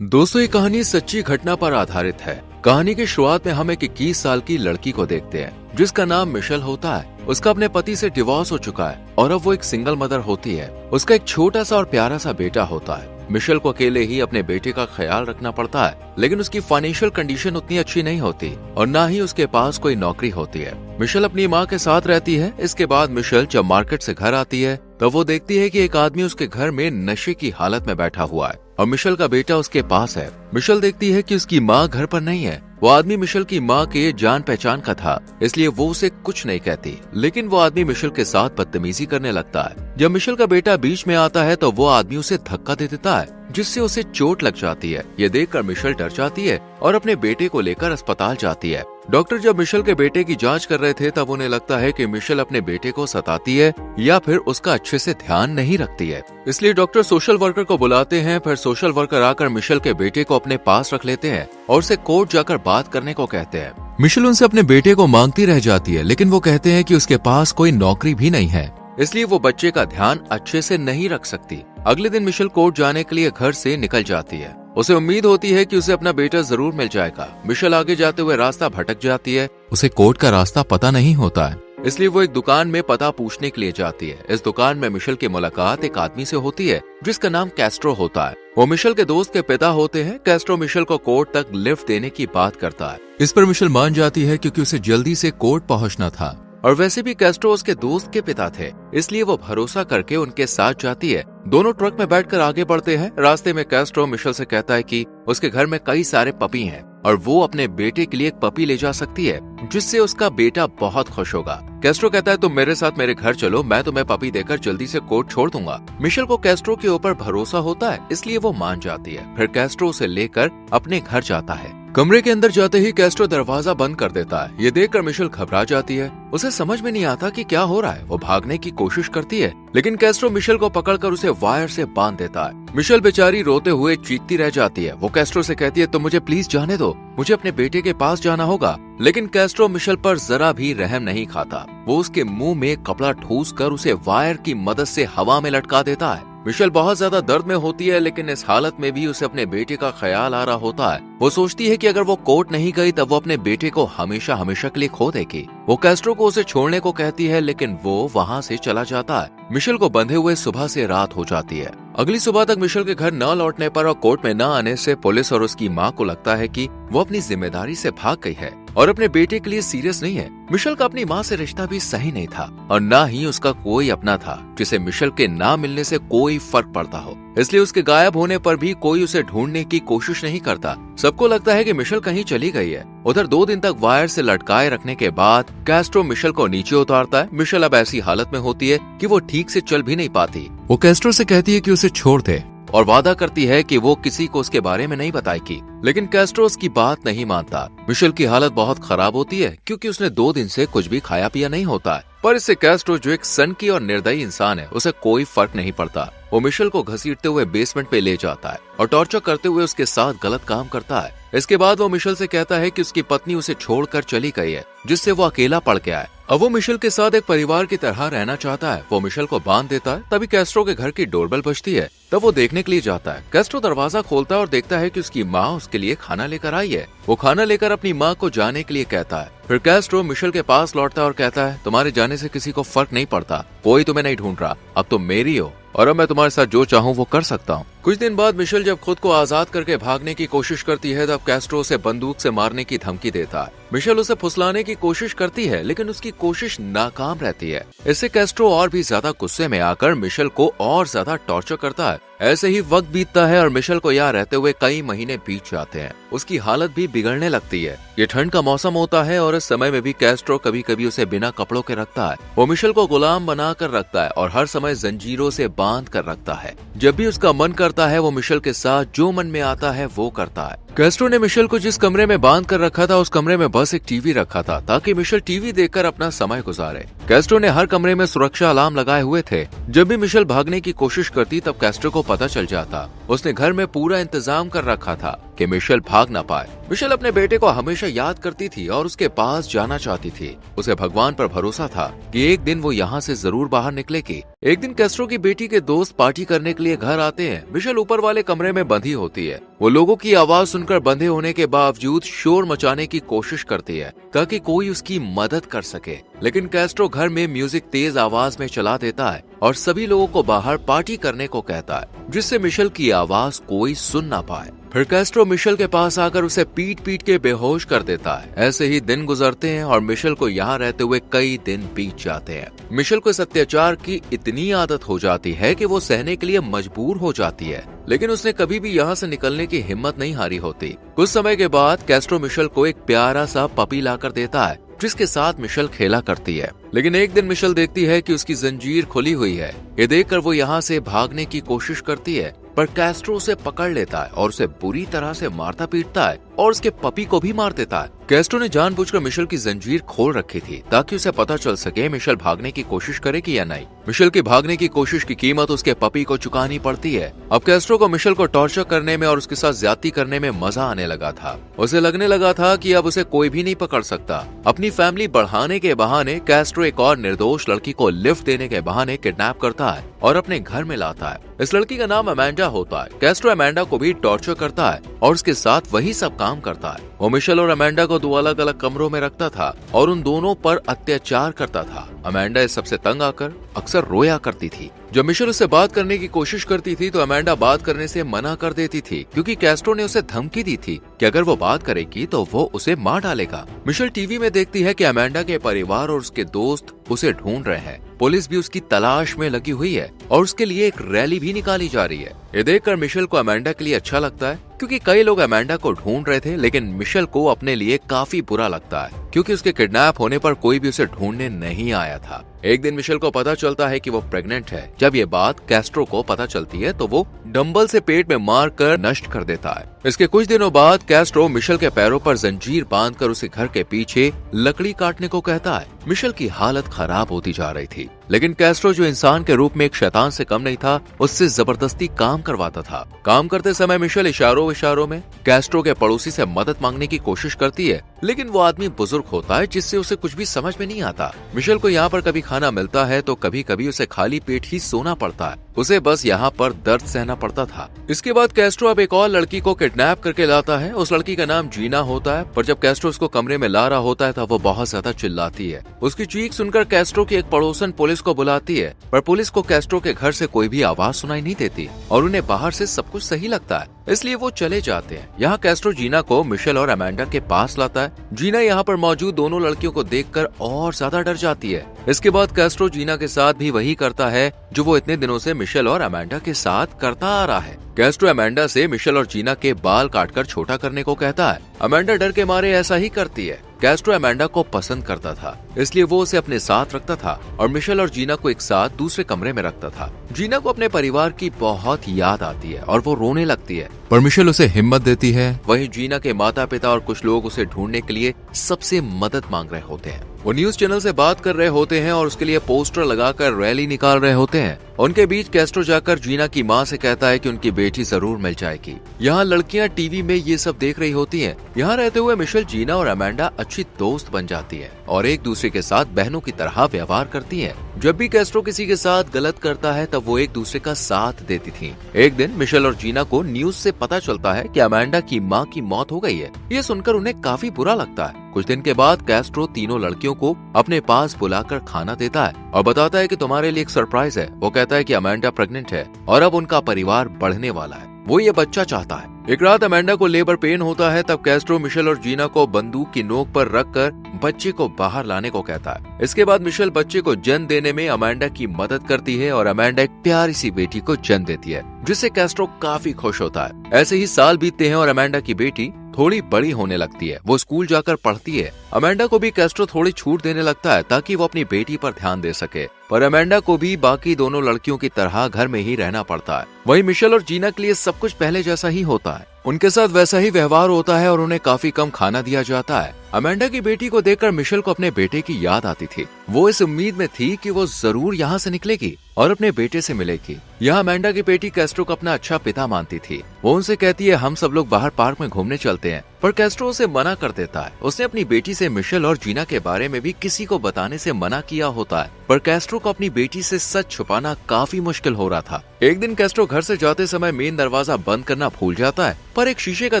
दोस्तों, ये कहानी सच्ची घटना पर आधारित है। कहानी की शुरुआत में हम एक 21 साल की लड़की को देखते हैं जिसका नाम मिशेल होता है। उसका अपने पति से डिवोर्स हो चुका है और अब वो एक सिंगल मदर होती है। उसका एक छोटा सा और प्यारा सा बेटा होता है। मिशेल को अकेले ही अपने बेटे का ख्याल रखना पड़ता है, लेकिन उसकी फाइनेंशियल कंडीशन उतनी अच्छी नहीं होती और ना ही उसके पास कोई नौकरी होती है। मिशेल अपनी माँ के साथ रहती है। इसके बाद मिशेल जब मार्केट से घर आती है तब वो देखती है कि एक आदमी उसके घर में नशे की हालत में बैठा हुआ है और मिशेल का बेटा उसके पास है। मिशेल देखती है कि उसकी माँ घर पर नहीं है। वो आदमी मिशेल की माँ के जान पहचान का था, इसलिए वो उसे कुछ नहीं कहती, लेकिन वो आदमी मिशेल के साथ बदतमीजी करने लगता है। जब मिशेल का बेटा बीच में आता है तो वो आदमी उसे धक्का दे देता है, जिससे उसे चोट लग जाती है। ये देखकर मिशेल डर जाती है और अपने बेटे को लेकर अस्पताल जाती है। डॉक्टर जब मिशेल के बेटे की जांच कर रहे थे तब उन्हें लगता है कि मिशेल अपने बेटे को सताती है या फिर उसका अच्छे से ध्यान नहीं रखती है। इसलिए डॉक्टर सोशल वर्कर को बुलाते हैं। फिर सोशल वर्कर आकर मिशेल के बेटे को अपने पास रख लेते हैं और उसे कोर्ट जाकर बात करने को कहते हैं। मिशेल उनसे अपने बेटे को मांगती रह जाती है, लेकिन वो कहते हैं कि उसके पास कोई नौकरी भी नहीं है, इसलिए वो बच्चे का ध्यान अच्छे से नहीं रख सकती। अगले दिन मिशेल कोर्ट जाने के लिए घर से निकल जाती है। उसे उम्मीद होती है कि उसे अपना बेटा जरूर मिल जाएगा। मिशेल आगे जाते हुए रास्ता भटक जाती है। उसे कोर्ट का रास्ता पता नहीं होता है, इसलिए वो एक दुकान में पता पूछने के लिए जाती है। इस दुकान में मिशेल की मुलाकात एक आदमी से होती है जिसका नाम कैस्ट्रो होता है। वो मिशेल के दोस्त के पिता होते हैं। कैस्ट्रो मिशेल को कोर्ट तक लिफ्ट देने की बात करता है। इस पर मिशेल मान जाती है क्योंकि उसे जल्दी से कोर्ट पहुंचना था और वैसे भी कैस्ट्रो उसके दोस्त के पिता थे, इसलिए वो भरोसा करके उनके साथ जाती है। दोनों ट्रक में बैठकर आगे बढ़ते हैं। रास्ते में कैस्ट्रो मिशेल से कहता है कि उसके घर में कई सारे पपी हैं और वो अपने बेटे के लिए एक पपी ले जा सकती है, जिससे उसका बेटा बहुत खुश होगा। कैस्ट्रो कहता है तुम मेरे साथ मेरे घर चलो, मैं तुम्हें पपी देकर जल्दी से कोर्ट छोड़ दूंगा। मिशेल को कैस्ट्रो के ऊपर भरोसा होता है, इसलिए वो मान जाती है। फिर कैस्ट्रो उसे लेकर अपने घर जाता है। कमरे के अंदर जाते ही कैस्ट्रो दरवाजा बंद कर देता है। ये देखकर मिशेल घबरा जाती है। उसे समझ में नहीं आता कि क्या हो रहा है। वो भागने की कोशिश करती है, लेकिन कैस्ट्रो मिशेल को पकड़कर उसे वायर से बांध देता है। मिशेल बेचारी रोते हुए चीखती रह जाती है। वो कैस्ट्रो से कहती है तुम मुझे प्लीज जाने दो, मुझे अपने बेटे के पास जाना होगा। लेकिन कैस्ट्रो मिशेल पर जरा भी रहम नहीं खाता। वो उसके मुंह में कपड़ा ठूस कर उसे वायर की मदद से हवा में लटका देता है। मिशेल बहुत ज्यादा दर्द में होती है, लेकिन इस हालत में भी उसे अपने बेटे का ख्याल आ रहा होता है। वो सोचती है कि अगर वो कोर्ट नहीं गई तब वो अपने बेटे को हमेशा हमेशा के लिए खो देगी। वो कैस्ट्रो को उसे छोड़ने को कहती है, लेकिन वो वहाँ से चला जाता है। मिशेल को बंधे हुए सुबह से रात हो जाती है। अगली सुबह तक मिशेल के घर न लौटने पर और कोर्ट में न आने से पुलिस और उसकी माँ को लगता है कि वो अपनी जिम्मेदारी से भाग गई है और अपने बेटे के लिए सीरियस नहीं है। मिशेल का अपनी माँ से रिश्ता भी सही नहीं था और न ही उसका कोई अपना था जिसे मिशेल के ना मिलने से कोई फर्क पड़ता हो, इसलिए उसके गायब होने पर भी कोई उसे ढूंढने की कोशिश नहीं करता। सबको लगता है कि मिशेल कहीं चली गई है। उधर 2 दिन तक वायर से लटकाए रखने के बाद कैस्ट्रो मिशेल को नीचे उतारता है। मिशेल अब ऐसी हालत में होती है कि वो ठीक से चल भी नहीं पाती। वो कैस्ट्रो से कहती है कि उसे छोड़ दे और वादा करती है कि वो किसी को उसके बारे में नहीं बताएगी, लेकिन कैस्ट्रो उसकी बात नहीं मानता। मिशेल की हालत बहुत खराब होती है क्योंकि उसने 2 दिन से कुछ भी खाया पिया नहीं होता है। पर इससे कैस्ट्रो जो एक सनकी और निर्दयी इंसान है, उसे कोई फर्क नहीं पड़ता। वो मिशेल को घसीटते हुए बेसमेंट पे ले जाता है और टॉर्चर करते हुए उसके साथ गलत काम करता है। इसके बाद वो मिशेल से कहता है कि उसकी पत्नी उसे छोड़कर चली गई है, जिससे वो अकेला पड़ गया है। अब वो मिशेल के साथ एक परिवार की तरह रहना चाहता है। वो मिशेल को बांध देता है। तभी कैस्ट्रो के घर की डोरबेल बजती है। तब वो देखने के लिए जाता है। कैस्ट्रो दरवाजा खोलता है और देखता है कि उसकी माँ उसके लिए खाना लेकर आई है। वो खाना लेकर अपनी माँ को जाने के लिए कहता है। फिर कैस्ट्रो मिशेल के पास लौटता है और कहता है तुम्हारे जाने से किसी को फर्क नहीं पड़ता, कोई तुम्हें नहीं ढूंढ रहा, अब तुम मेरी हो और अब मैं तुम्हारे साथ जो चाहूँ वो कर सकता हूँ। कुछ दिन बाद मिशेल जब खुद को आजाद करके भागने की कोशिश करती है तब कैस्ट्रो उसे बंदूक से मारने की धमकी देता है। मिशेल उसे फुसलाने की कोशिश करती है, लेकिन उसकी कोशिश नाकाम रहती है। इससे कैस्ट्रो और भी ज्यादा गुस्से में आकर मिशेल को और ज्यादा टॉर्चर करता है। ऐसे ही वक्त बीतता है और मिशेल को यहाँ रहते हुए कई महीने बीत जाते हैं। उसकी हालत भी बिगड़ने लगती है। ये ठंड का मौसम होता है और इस समय में भी कैस्ट्रो कभी कभी उसे बिना कपड़ों के रखता है। वो मिशेल को गुलाम बना कर रखता है और हर समय जंजीरों से बांध कर रखता है। जब भी उसका मन करता है वो मिशेल के साथ जो मन में आता है वो करता है। कैस्ट्रो ने मिशेल को जिस कमरे में बांध कर रखा था उस कमरे में बस एक टीवी रखा था ताकि मिशेल टीवी देखकर अपना समय गुजारे। कैस्ट्रो ने हर कमरे में सुरक्षा अलार्म लगाए हुए थे। जब भी मिशेल भागने की कोशिश करती तब कैस्ट्रो को पता चल जाता। उसने घर में पूरा इंतजाम कर रखा था कि मिशेल भाग ना पाए। मिशेल अपने बेटे को हमेशा याद करती थी और उसके पास जाना चाहती थी। उसे भगवान पर भरोसा था कि एक दिन वो यहाँ से जरूर बाहर निकलेगी। एक दिन कैस्ट्रो की बेटी के दोस्त पार्टी करने के लिए घर आते हैं। मिशेल ऊपर वाले कमरे में बंधी होती है। वो लोगों की आवाज सुनकर बंधे होने के बावजूद शोर मचाने की कोशिश करती है ताकि कोई उसकी मदद कर सके, लेकिन कैस्ट्रो घर में म्यूजिक तेज आवाज में चला देता है और सभी लोगों को बाहर पार्टी करने को कहता है, जिससे मिशेल की आवाज कोई सुन ना पाए। फिर कैस्ट्रो मिशेल के पास आकर उसे पीट पीट के बेहोश कर देता है। ऐसे ही दिन गुजरते हैं और मिशेल को यहाँ रहते हुए कई दिन बीत जाते हैं। मिशेल को इस अत्याचार की इतनी आदत हो जाती है कि वो सहने के लिए मजबूर हो जाती है, लेकिन उसने कभी भी यहाँ से निकलने की हिम्मत नहीं हारी होती। कुछ समय के बाद कैस्ट्रो मिशेल को एक प्यारा सा पपी लाकर देता है जिसके साथ मिशेल खेला करती है। लेकिन एक दिन मिशेल देखती है कि उसकी जंजीर खुली हुई है। ये देखकर वो यहाँ से भागने की कोशिश करती है, पर कैस्ट्रो उसे पकड़ लेता है और उसे बुरी तरह से मारता पीटता है और उसके पपी को भी मार देता है। कैस्ट्रो ने जानबूझकर मिशेल की जंजीर खोल रखी थी ताकि उसे पता चल सके मिशेल भागने की कोशिश करेगी या नहीं। मिशेल की भागने की कोशिश की कीमत उसके पपी को चुकानी पड़ती है। अब कैस्ट्रो को मिशेल को टॉर्चर करने में और उसके साथ ज्यादती करने में मजा आने लगा था। उसे लगने लगा था कि अब उसे कोई भी नहीं पकड़ सकता। अपनी फैमिली बढ़ाने के बहाने कैस्ट्रो एक और निर्दोष लड़की को लिफ्ट देने के बहाने किडनैप करता है और अपने घर में लाता है। इस लड़की का नाम अमेंडा होता है। कैस्ट्रो अमेंडा को भी टॉर्चर करता है और उसके साथ वही सब काम करता है। वो मिशेल और अमेंडा को 2 अलग अलग कमरों में रखता था और उन दोनों पर अत्याचार करता था। अमेंडा इस सबसे तंग आकर अक्सर रोया करती थी। जब मिशेल उससे बात करने की कोशिश करती थी तो अमेंडा बात करने से मना कर देती थी, क्योंकि कैस्ट्रो ने उसे धमकी दी थी कि अगर वो बात करेगी तो वो उसे मार डालेगा। मिशेल टीवी में देखती है कि अमेंडा के परिवार और उसके दोस्त उसे ढूंढ रहे हैं। पुलिस भी उसकी तलाश में लगी हुई है और उसके लिए एक रैली भी निकाली जा रही है। ये देखकर मिशेल को अमेंडा के लिए अच्छा लगता है, क्योंकि कई लोग अमेंडा को ढूंढ रहे थे, लेकिन मिशेल को अपने लिए काफी बुरा लगता है क्योंकि उसके किडनैप होने पर कोई भी उसे ढूंढने नहीं आया था। एक दिन मिशेल को पता चलता है कि वो प्रेग्नेंट है। जब ये बात कैस्ट्रो को पता चलती है तो वो डंबल से पेट में मारकर नष्ट कर देता है। इसके कुछ दिनों बाद कैस्ट्रो मिशेल के पैरों पर जंजीर बांधकर उसे घर के पीछे लकड़ी काटने को कहता है। मिशेल की हालत खराब होती जा रही थी, लेकिन कैस्ट्रो जो इंसान के रूप में एक शैतान से कम नहीं था, उससे जबरदस्ती काम करवाता था। काम करते समय मिशेल इशारों में कैस्ट्रो के पड़ोसी से मदद मांगने की कोशिश करती है, लेकिन वो आदमी बुजुर्ग होता है जिससे उसे कुछ भी समझ में नहीं आता। मिशेल को यहाँ पर कभी खाना मिलता है तो कभी कभी उसे खाली पेट ही सोना पड़ता है। उसे बस यहाँ पर दर्द सहना पड़ता था। इसके बाद कैस्ट्रो अब एक और लड़की को किडनैप करके लाता है। उस लड़की का नाम जीना होता है, पर जब कैस्ट्रो उसको कमरे में ला रहा होता है तब वो बहुत ज्यादा चिल्लाती है। उसकी चीख सुनकर कैस्ट्रो की एक पड़ोसन पुलिस को बुलाती है, पर पुलिस को कैस्ट्रो के घर से कोई भी आवाज सुनाई नहीं देती और उन्हें बाहर से सब कुछ सही लगता है, इसलिए वो चले जाते हैं। यहाँ कैस्ट्रो जीना को मिशेल और अमेंडा के पास लाता है। जीना यहाँ पर मौजूद दोनों लड़कियों को देखकर और ज्यादा डर जाती है। इसके बाद कैस्ट्रो जीना के साथ भी वही करता है जो वो इतने दिनों से मिशेल और अमेंडा के साथ करता आ रहा है। कैस्ट्रो अमेंडा से मिशेल और जीना के बाल काटकर छोटा करने को कहता है। अमेंडा डर के मारे ऐसा ही करती है। कैस्ट्रो अमेंडा को पसंद करता था, इसलिए वो उसे अपने साथ रखता था और मिशेल और जीना को एक साथ दूसरे कमरे में रखता था। जीना को अपने परिवार की बहुत याद आती है और वो रोने लगती है, पर मिशेल उसे हिम्मत देती है। वहीं जीना के माता पिता और कुछ लोग उसे ढूंढने के लिए सबसे मदद मांग रहे होते हैं। वो न्यूज चैनल से बात कर रहे होते हैं और उसके लिए पोस्टर लगाकर रैली निकाल रहे होते हैं। उनके बीच कैस्ट्रो जाकर जीना की माँ से कहता है कि उनकी बेटी जरूर मिल जाएगी। यहाँ लड़कियाँ टीवी में ये सब देख रही होती हैं। यहाँ रहते हुए मिशेल, जीना और अमेंडा अच्छी दोस्त बन जाती है और एक दूसरे के साथ बहनों की तरह व्यवहार करती हैं। जब भी कैस्ट्रो किसी के साथ गलत करता है तब वो एक दूसरे का साथ देती थी। एक दिन मिशेल और जीना को न्यूज से पता चलता है कि अमेंडा की माँ की मौत हो गई है। ये सुनकर उन्हें काफी बुरा लगता है। कुछ दिन के बाद कैस्ट्रो तीनों लड़कियों को अपने पास बुलाकर खाना देता है और बताता है कि तुम्हारे लिए एक सरप्राइज है। वो कहता है कि अमेंडा प्रेग्नेंट है और अब उनका परिवार बढ़ने वाला है। वो ये बच्चा चाहता है। एक रात अमेंडा को लेबर पेन होता है, तब कैस्ट्रो मिशेल और जीना को बंदूक की नोक पर रखकर बच्चे को बाहर लाने को कहता है। इसके बाद मिशेल बच्चे को जन्म देने में अमेंडा की मदद करती है और अमेंडा एक प्यारी सी बेटी को जन्म देती है, जिससे कैस्ट्रो काफी खुश होता है। ऐसे ही साल बीतते हैं और अमेंडा की बेटी थोड़ी बड़ी होने लगती है। वो स्कूल जाकर पढ़ती है। अमेंडा को भी कैस्ट्रो थोड़ी छूट देने लगता है ताकि वो अपनी बेटी पर ध्यान दे सके, पर अमेंडा को भी बाकी दोनों लड़कियों की तरह घर में ही रहना पड़ता है। वहीं मिशेल और जीना के लिए सब कुछ पहले जैसा ही होता है। उनके साथ वैसा ही व्यवहार होता है और उन्हें काफी कम खाना दिया जाता है। अमेंडा की बेटी को देखकर मिशेल को अपने बेटे की याद आती थी। वो इस उम्मीद में थी कि वो जरूर यहाँ से निकलेगी और अपने बेटे से मिलेगी। यहाँ अमेंडा की बेटी कैस्ट्रो को अपना अच्छा पिता मानती थी। वो उनसे कहती है हम सब लोग बाहर पार्क में घूमने चलते हैं, पर कैस्ट्रो उसे मना कर देता है। उसने अपनी बेटी से मिशेल और जीना के बारे में भी किसी को बताने से मना किया होता है, पर कैस्ट्रो को अपनी बेटी से सच छुपाना काफी मुश्किल हो रहा था। एक दिन कैस्ट्रो घर से जाते समय मेन दरवाजा बंद करना भूल जाता है, पर एक शीशे का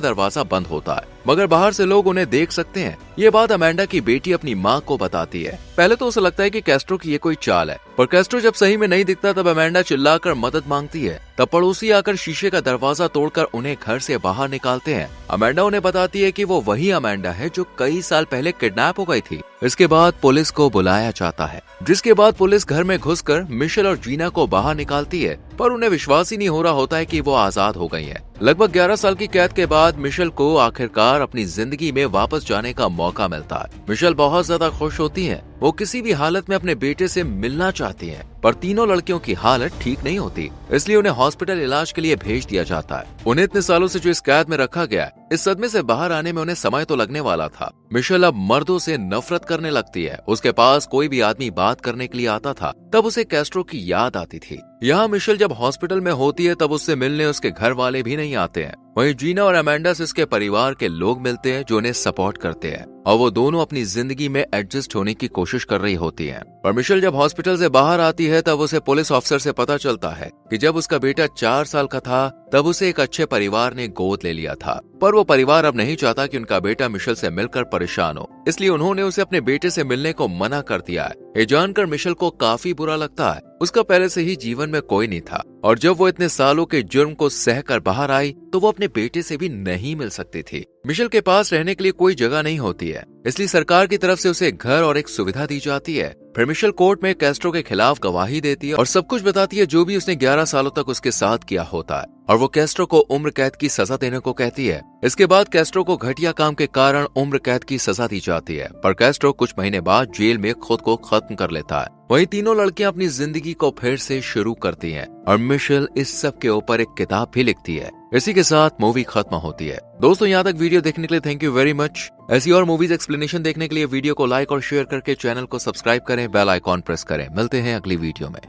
दरवाजा बंद होता है, मगर बाहर से लोग उन्हें देख सकते हैं। ये बात अमेंडा की बेटी अपनी माँ को बताती है। पहले तो उसे लगता है कि कैस्ट्रो की ये कोई चाल है, पर कैस्ट्रो जब सही में नहीं दिखता तब अमेंडा चिल्लाकर मदद मांगती है। तब पड़ोसी आकर शीशे का दरवाजा तोड़कर उन्हें घर से बाहर निकालते हैं। अमेंडा उन्हें बताती है कि वो वही अमेंडा है जो कई साल पहले किडनैप हो गई थी। इसके बाद पुलिस को बुलाया जाता है, जिसके बाद पुलिस घर में घुसकर मिशेल और जीना को बाहर निकालती है, पर उन्हें विश्वास ही नहीं हो रहा होता है कि वो आजाद हो गई हैं। लगभग 11 साल की कैद के बाद मिशेल को आखिरकार अपनी जिंदगी में वापस जाने का मौका मिलता है। मिशेल बहुत ज्यादा खुश होती है। वो किसी भी हालत में अपने बेटे से मिलना चाहती हैं, पर तीनों लड़कियों की हालत ठीक नहीं होती, इसलिए उन्हें हॉस्पिटल इलाज के लिए भेज दिया जाता है। उन्हें इतने सालों से जो इस कैद में रखा गया है, इस सदमे से बाहर आने में उन्हें समय तो लगने वाला था। मिशेल अब मर्दों से नफरत करने लगती है। उसके पास कोई भी आदमी बात करने के लिए आता था तब उसे कैस्ट्रो की याद आती थी। यहाँ मिशेल जब हॉस्पिटल में होती है तब उससे मिलने उसके घर वाले भी नहीं आते हैं। वहीं जीना और अमेंडा से इसके परिवार के लोग मिलते हैं जो उन्हें सपोर्ट करते हैं, और वो दोनों अपनी जिंदगी में एडजस्ट होने की कोशिश कर रही होती हैं। और मिशेल जब हॉस्पिटल से बाहर आती है तब उसे पुलिस ऑफिसर से पता चलता है कि जब उसका बेटा 4 साल का था तब उसे एक अच्छे परिवार ने गोद ले लिया था, पर वो परिवार अब नहीं चाहता कि उनका बेटा मिशेल से मिलकर परेशान हो, इसलिए उन्होंने उसे अपने बेटे से मिलने को मना कर दिया है। ये जानकर मिशेल को काफी बुरा लगता है। उसका पहले से ही जीवन में कोई नहीं था, और जब वो इतने सालों के जुर्म को सहकर बाहर आई तो वो अपने बेटे से भी नहीं मिल सकती थी। मिशेल के पास रहने के लिए कोई जगह नहीं होती है, इसलिए सरकार की तरफ से उसे एक घर और एक सुविधा दी जाती है। फिर मिशेल कोर्ट में कैस्ट्रो के खिलाफ गवाही देती है और सब कुछ बताती है जो भी उसने 11 सालों तक उसके साथ किया होता है, और वो कैस्ट्रो को उम्र कैद की सजा देने को कहती है। इसके बाद कैस्ट्रो को घटिया काम के कारण उम्र कैद की सजा दी जाती है, पर कैस्ट्रो कुछ महीने बाद जेल में खुद को खत्म कर लेता है। वहीं तीनों लड़कियां अपनी जिंदगी को फिर से शुरू करती हैं, और मिशेल इस सब के ऊपर एक किताब भी लिखती है। इसी के साथ मूवी खत्म होती है। दोस्तों, यहाँ तक वीडियो देखने के लिए थैंक यू वेरी मच। ऐसी और मूवीज एक्सप्लेनेशन देखने के लिए वीडियो को लाइक और शेयर करके चैनल को सब्सक्राइब करें, बेल आइकॉन प्रेस करें। मिलते हैं अगली वीडियो में।